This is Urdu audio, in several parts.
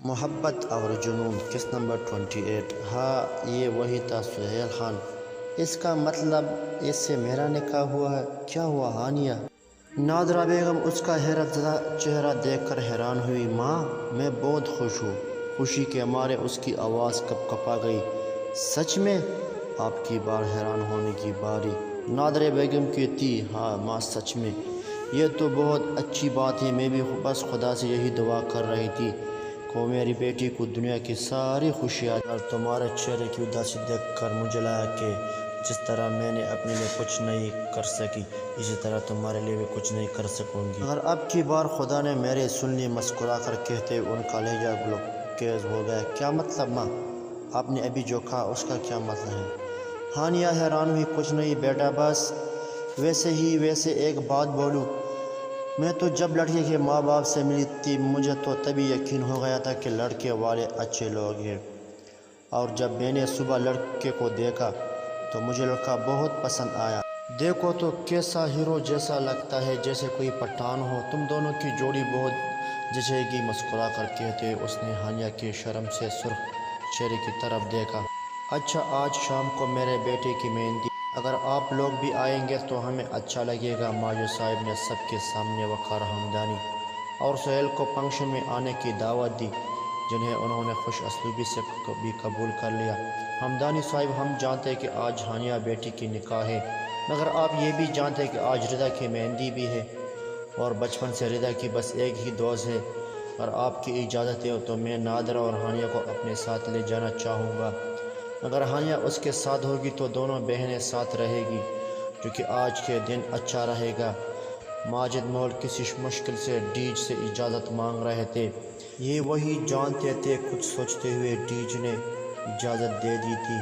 محبت اور جنون قسط نمبر 28۔ ہاں یہ وہی تھا سہیل خان، اس کا مطلب اس سے میرا نکاح ہوا ہے؟ کیا ہوا ہانیہ؟ نادرہ بیگم اس کا حیرت زدہ چہرہ دیکھ کر حیران ہوئی۔ ماں میں بہت خوش ہوں۔ خوشی کے مارے اس کی آواز کپ کپا گئی۔ سچ میں؟ آپ کی بار حیران ہونے کی باری نادرہ بیگم کی تھی۔ ہاں ماں سچ میں، یہ تو بہت اچھی بات ہے۔ میں بھی بس خدا سے یہی دعا کر رہی تھی کہ میری بیٹی کو دنیا کی ساری خوشیاں اور تمہارے چہرے کی اداسی دیکھ کر مجھے لگا کہ جس طرح میں نے اپنے لیے کچھ نہیں کر سکی، اسی طرح تمہارے لیے بھی کچھ نہیں کر سکوں گی۔ اگر اب کی بار خدا نے میرے سن لی، مسکرا کر کہتے ان کا لہجہ گلوکیز ہو گیا۔ کیا مطلب ماں؟ آپ نے ابھی جو کہا اس کا کیا مطلب ہے؟ ہانیہ حیران ہوئی۔ کچھ نہیں بیٹا، بس ویسے ایک بات بولوں، میں تو جب لڑکی کے ماں باپ سے ملی تھی مجھے تو تبھی یقین ہو گیا تھا کہ لڑکے والے اچھے لوگ ہیں، اور جب میں نے صبح لڑکے کو دیکھا تو مجھے لڑکا بہت پسند آیا۔ دیکھو تو کیسا ہیرو جیسا لگتا ہے، جیسے کوئی پٹھان ہو۔ تم دونوں کی جوڑی بہت جچے گی۔ مسکرا کر کہتے اس نے ہانیہ کے شرم سے سرخ چہرے کی طرف دیکھا۔ اچھا آج شام کو میرے بیٹے کی مہندی، اگر آپ لوگ بھی آئیں گے تو ہمیں اچھا لگے گا۔ ماجد صاحب نے سب کے سامنے وقار حمدانی اور سہیل کو فنکشن میں آنے کی دعوت دی، جنہیں انہوں نے خوش اسلوبی سے بھی قبول کر لیا۔ حمدانی صاحب، ہم جانتے کہ آج ہانیہ بیٹی کی نکاح ہے، مگر آپ یہ بھی جانتے کہ آج رضا کی مہندی بھی ہے، اور بچپن سے رضا کی بس ایک ہی دوست ہے۔ اگر آپ کی اجازت ہے تو میں نادرہ اور ہانیہ کو اپنے ساتھ لے جانا چاہوں گا۔ اگر ہانیہ اس کے ساتھ ہوگی تو دونوں بہنیں ساتھ رہے گی، جو کہ آج کے دن اچھا رہے گا۔ ماجد مول کسی مشکل سے ڈیج سے اجازت مانگ رہے تھے۔ یہ وہی جانتے تھے۔ کچھ سوچتے ہوئے ڈیج نے اجازت دے دی تھی۔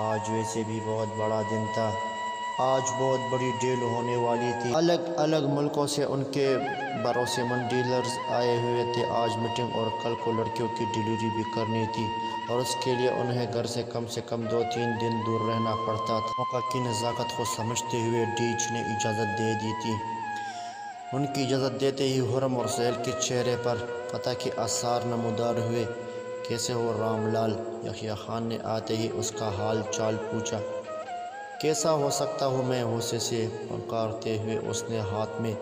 آج ویسے بھی بہت بڑا دن تھا، آج بہت بڑی ڈیل ہونے والی تھی۔ الگ الگ ملکوں سے ان کے بھروسے مند ڈیلرز آئے ہوئے تھے۔ آج میٹنگ اور کل کو لڑکیوں کی ڈیلیوری بھی کرنی تھی، اور اس کے لیے انہیں گھر سے کم 2-3 دن دور رہنا پڑتا تھا۔ موقع کی نزاکت کو سمجھتے ہوئے ڈیج نے اجازت دے دی تھی۔ ان کی اجازت دیتے ہی خرم اور سہیل کے چہرے پر فتح کے آثار نمودار ہوئے۔ کیسے ہو رام لال؟ یحییٰ خان نے آتے ہی اس کا حال چال پوچھا۔ کیسا ہو سکتا ہوں میں؟ غصے سے پکارتے ہوئے اس نے ہاتھ میں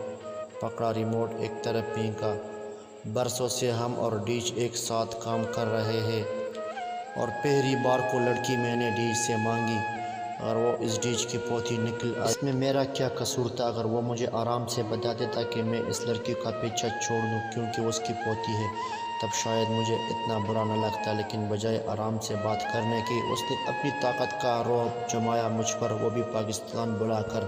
پکڑا ریموٹ ایک طرف پھینکا۔ برسوں سے ہم اور ڈیج ایک ساتھ کام کر رہے ہیں، اور پہلی بار کو لڑکی میں نے ڈیج سے مانگی۔ اگر وہ اس ڈیج کی پوتی نکل آئی، اس میں میرا کیا قصور تھا؟ اگر وہ مجھے آرام سے بتا دیتا کہ میں اس لڑکی کا پیچھا چھوڑ دوں کیونکہ اس کی پوتی ہے، تب شاید مجھے اتنا برا نہ لگتا، لیکن بجائے آرام سے بات کرنے کی اس نے اپنی طاقت کا رعب جمایا مجھ پر، وہ بھی پاکستان بلا کر۔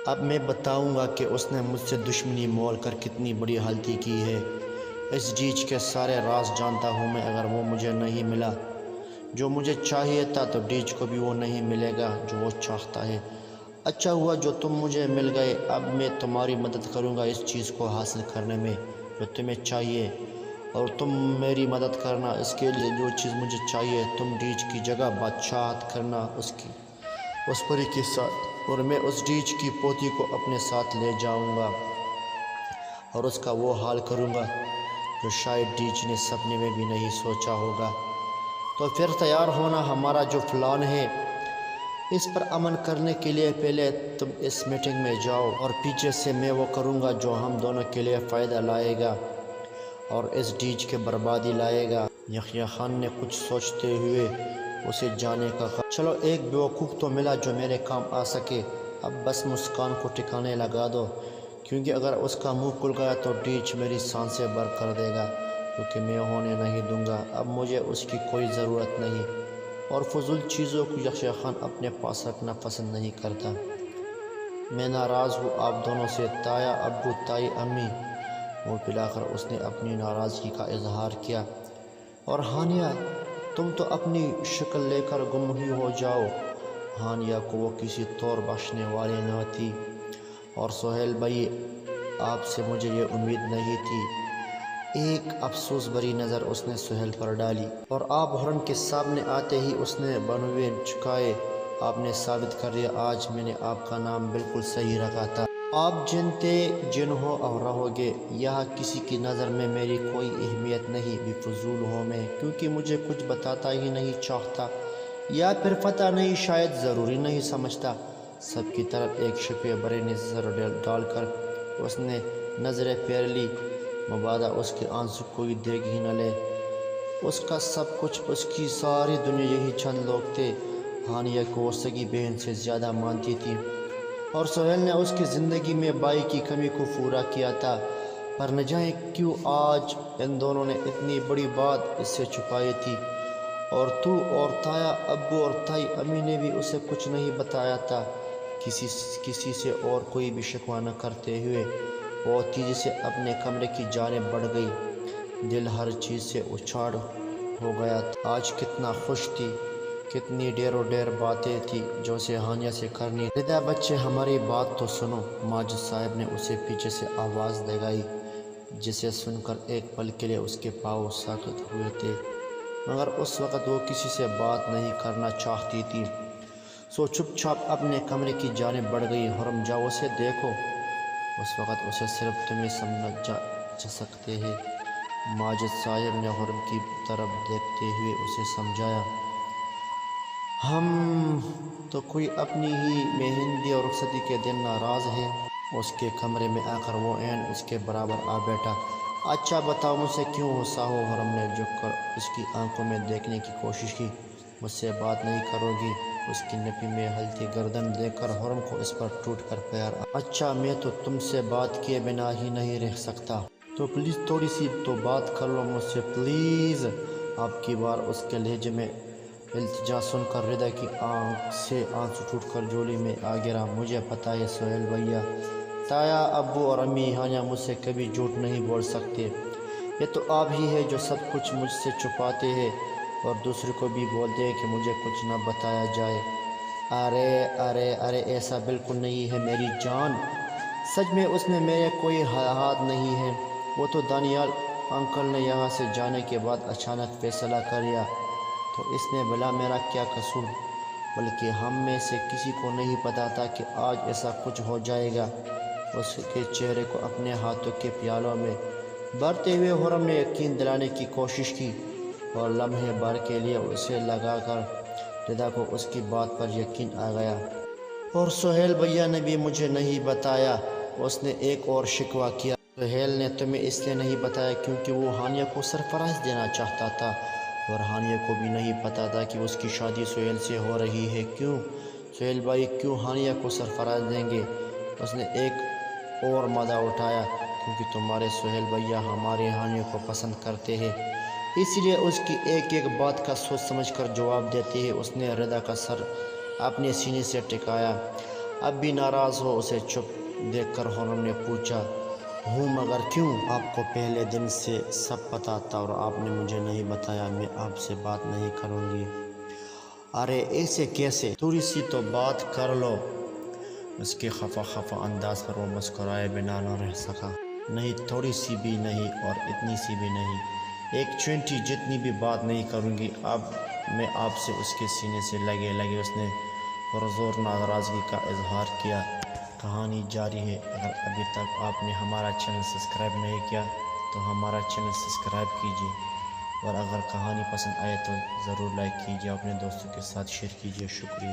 اب میں بتاؤں گا کہ اس نے مجھ سے دشمنی مول کر کتنی بڑی غلطی کی ہے۔ اس ڈیج کے سارے راز جانتا ہوں میں۔ اگر وہ مجھے نہیں ملا جو مجھے چاہیے تھا تو ڈیج کو بھی وہ نہیں ملے گا جو وہ چاہتا ہے۔ اچھا ہوا جو تم مجھے مل گئے۔ اب میں تمہاری مدد کروں گا اس چیز کو حاصل کرنے میں جو تمہیں چاہیے، اور تم میری مدد کرنا اس کے لیے جو چیز مجھے چاہیے۔ تم ڈیج کی جگہ بادشاہت کرنا اس پری کے ساتھ، اور میں اس ڈیج کی پوتی کو اپنے ساتھ لے جاؤں گا اور اس کا وہ حال کروں گا جو شاید ڈیج نے سپنے میں بھی نہیں سوچا ہوگا۔ تو پھر تیار ہونا، ہمارا جو پلان ہے اس پر عمل کرنے کے لیے پہلے تم اس میٹنگ میں جاؤ، اور پیچھے سے میں وہ کروں گا جو ہم دونوں کے لیے فائدہ لائے گا اور اس ڈیج کے بربادی لائے گا۔ یحییٰ خان نے کچھ سوچتے ہوئے اسے جانے کا کہا۔ چلو ایک بیوقوف تو ملا جو میرے کام آ سکے۔ اب بس مسکان کو ٹھکانے لگا دو، کیونکہ اگر اس کا منہ کھل گیا تو ڈیج میری سانسیں بر کر دے گا، کیونکہ میں ہونے نہیں دوں گا۔ اب مجھے اس کی کوئی ضرورت نہیں، اور فضول چیزوں کو یحییٰ خان اپنے پاس رکھنا پسند نہیں کرتا۔ میں ناراض ہوں آپ دونوں سے، تایا ابو، تائی امی۔ منہ پھیلا کر اس نے اپنی ناراضگی کا اظہار کیا۔ اور ہانیہ، تم تو اپنی شکل لے کر گم ہی ہو جاؤ۔ ہانیہ کو وہ کسی طور بخشنے والی نہ تھی۔ اور سہیل بھائی، آپ سے مجھے یہ امید نہیں تھی۔ ایک افسوس بھری نظر اس نے سہیل پر ڈالی، اور آپ ہارن کے سامنے آتے ہی اس نے بنوے جھکائے۔ آپ نے ثابت کر دیا، آج میں نے آپ کا نام بالکل صحیح رکھا تھا۔ آپ جنتے جن ہو اور رہوگے، یہاں کسی کی نظر میں میری کوئی اہمیت نہیں، بھی فضول ہوں میں، کیونکہ مجھے کچھ بتاتا ہی نہیں چاہتا، یا پھر پتہ نہیں، شاید ضروری نہیں سمجھتا۔ سب کی طرف ایک شفیع بڑے نظر ڈال کر اس نے نظریں پھیر لی، مبادا اس کے آنسو کوئی دیکھ ہی نہ لے۔ اس کا سب کچھ، اس کی ساری دنیا یہی چند لوگ تھے۔ ہانیہ کو وہ سگی بہن سے زیادہ مانتی تھی، اور سہیل نے اس کی زندگی میں بائی کی کمی کو پورا کیا تھا، پر نہ جانے کیوں آج ان دونوں نے اتنی بڑی بات اس سے چھپائی تھی۔ اور تو اور تایا ابو اور تائی امی نے بھی اسے کچھ نہیں بتایا تھا۔ کسی سے اور کوئی بھی شکوہ نہ کرتے ہوئے وہ تیزی سے اپنے کمرے کی جانب بڑھ گئی۔ دل ہر چیز سے اچھاڑ ہو گیا تھا۔ آج کتنا خوش تھی، کتنی ڈیر و ڈیر باتیں تھی جو اسے ہانیہ سے کرنی۔ ردا بچے ہماری بات تو سنو، ماجد صاحب نے اسے پیچھے سے آواز لگائی، جسے سن کر ایک پل کے لیے اس کے پاؤں ساکت ہوئے تھے، مگر اس وقت وہ کسی سے بات نہیں کرنا چاہتی تھی، سو چپ چاپ اپنے کمرے کی جانب بڑھ گئی۔ حرم جاؤ اسے دیکھو، اس وقت اسے صرف تمہیں سمجھا جا سکتے ہیں۔ ماجد صاحب نے حرم کی طرف دیکھتے ہوئے اسے سمجھایا، ہم تو کوئی اپنی ہی مہندی اور رخصتی کے دن ناراض ہے۔ اس کے کمرے میں آ کر وہ عین اس کے برابر آ بیٹھا۔ اچھا بتاؤ، مجھ سے کیوں غصہ ہو؟ حرم نے جھک کر اس کی آنکھوں میں دیکھنے کی کوشش کی۔ مجھ سے بات نہیں کرو گی؟ اس کی نفی میں ہلتی گردن دیکھ کر حرم کو اس پر ٹوٹ کر پیار آیا۔ اچھا، میں تو تم سے بات کیے بنا ہی نہیں رہ سکتا، تو پلیز تھوڑی سی تو بات کر لو مجھ سے، پلیز۔ آپ کی بار اس کے لہجے میں التجا سن کر ردا کی آنکھ سے آنسو ٹوٹ کر جولی میں آ گرا۔ مجھے پتہ ہے سہیل بھیا، تایا ابو اور امی ہانیہ مجھ سے کبھی جھوٹ نہیں بول سکتے، یہ تو آپ ہی ہے جو سب کچھ مجھ سے چھپاتے ہیں اور دوسرے کو بھی بولتے ہیں کہ مجھے کچھ نہ بتایا جائے۔ ارے ارے ارے، ایسا بالکل نہیں ہے میری جان، سچ میں اس میں میرے کوئی ہاتھ نہیں ہے۔ وہ تو دانیال انکل نے یہاں سے جانے کے بعد اچانک فیصلہ کر لیا، تو اس میں بھلا میرا کیا قصور؟ بلکہ ہم میں سے کسی کو نہیں پتا تھا کہ آج ایسا کچھ ہو جائے گا۔ اس کے چہرے کو اپنے ہاتھوں کے پیالوں میں بھرتے ہوئے حرم نے یقین دلانے کی کوشش کی، اور لمحے بھر کے لیے اسے لگا کر ردا کو اس کی بات پر یقین آ گیا۔ اور سہیل بھیا نے بھی مجھے نہیں بتایا، اس نے ایک اور شکوہ کیا۔ سہیل نے تمہیں اس لیے نہیں بتایا کیونکہ وہ ہانیہ کو سرپرائز دینا چاہتا تھا، اور ہانیہ کو بھی نہیں پتا تھا کہ اس کی شادی سہیل سے ہو رہی ہے۔ کیوں سہیل بھائی، کیوں ہانیہ کو سرپرائز دیں گے؟ اس نے ایک اور مادہ اٹھایا، کیونکہ تمہارے سہیل بھیا ہمارے ہانیہ کو پسند کرتے ہیں، اس لیے اس کی ایک ایک بات کا سوچ سمجھ کر جواب دیتے ہیں۔ اس نے ردا کا سر اپنے سینے سے ٹکایا۔ اب بھی ناراض ہو؟ اسے چپ دیکھ کر حرم نے پوچھا۔ ہوں، مگر کیوں؟ آپ کو پہلے دن سے سب پتا تھا اور آپ نے مجھے نہیں بتایا۔ میں آپ سے بات نہیں کروں گی۔ ارے ایسے کیسے؟ تھوڑی سی تو بات کر لو۔ اس کے خفا خفا انداز پر وہ مسکرائے بنا نہ رہ سکا۔ نہیں، تھوڑی سی بھی نہیں اور اتنی سی بھی نہیں، ایک چونٹی جتنی بھی بات نہیں کروں گی اب میں آپ سے۔ اس کے سینے سے لگے لگے اس نے پرزور ناراضگی کا اظہار کیا۔ کہانی جاری ہے۔ اگر ابھی تک آپ نے ہمارا چینل سبسکرائب نہیں کیا تو ہمارا چینل سبسکرائب کیجیے، اور اگر کہانی پسند آئے تو ضرور لائک کیجیے، اپنے دوستوں کے ساتھ شیئر کیجیے۔ شکریہ۔